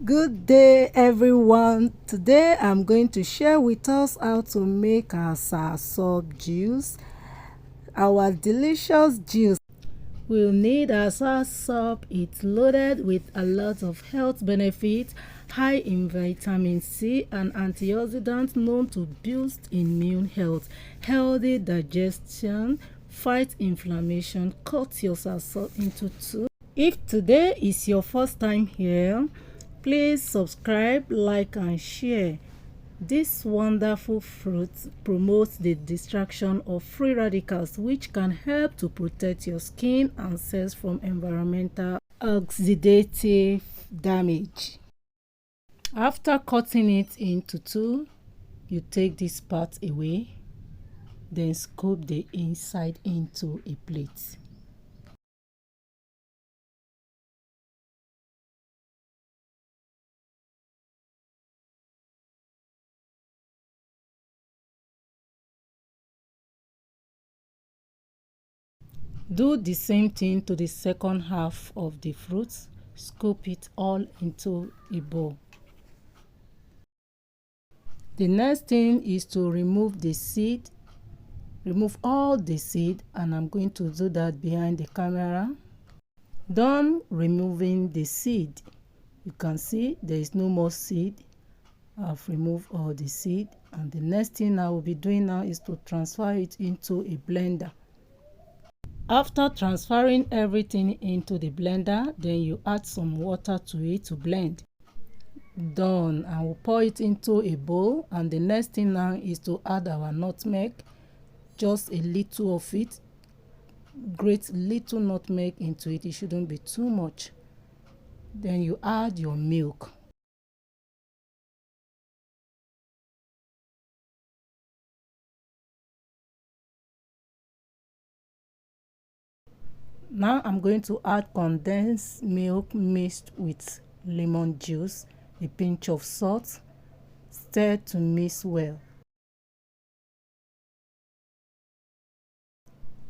Good day everyone. Today I'm going to share with us how to make our Sour Sop juice, our delicious juice. We'll need our Sour Sop. It's loaded with a lot of health benefits, high in vitamin C and antioxidants known to boost immune health, healthy digestion, fight inflammation. Cut your Sour Sop into two. If today is your first time here, please subscribe, like and share. This wonderful fruit promotes the destruction of free radicals, which can help to protect your skin and cells from environmental oxidative damage. After cutting it into two, you take this part away, then scoop the inside into a plate. Do the same thing to the second half of the fruits. Scoop it all into a bowl. The next thing is to remove the seed. Remove all the seed, and I'm going to do that behind the camera. Done removing the seed, you can see there is no more seed. I've removed all the seed, and the next thing I will be doing now is to transfer it into a blender. After transferring everything into the blender, then you add some water to it to blend. Done. I will pour it into a bowl, and the next thing now is to add our nutmeg, just a little of it. Grate little nutmeg into it. It shouldn't be too much. Then you add your milk. Now I'm going to add condensed milk mixed with lemon juice, a pinch of salt. Stir to mix well.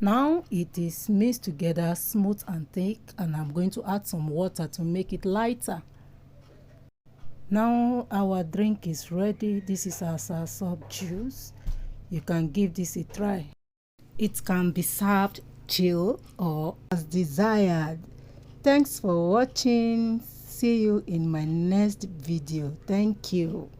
Now it is mixed together smooth and thick, and I'm going to add some water to make it lighter. Now our drink is ready. This is our Sour Sop juice. You can give this a try. It can be served chilled or as desired. Thanks for watching. See you in my next video. Thank you.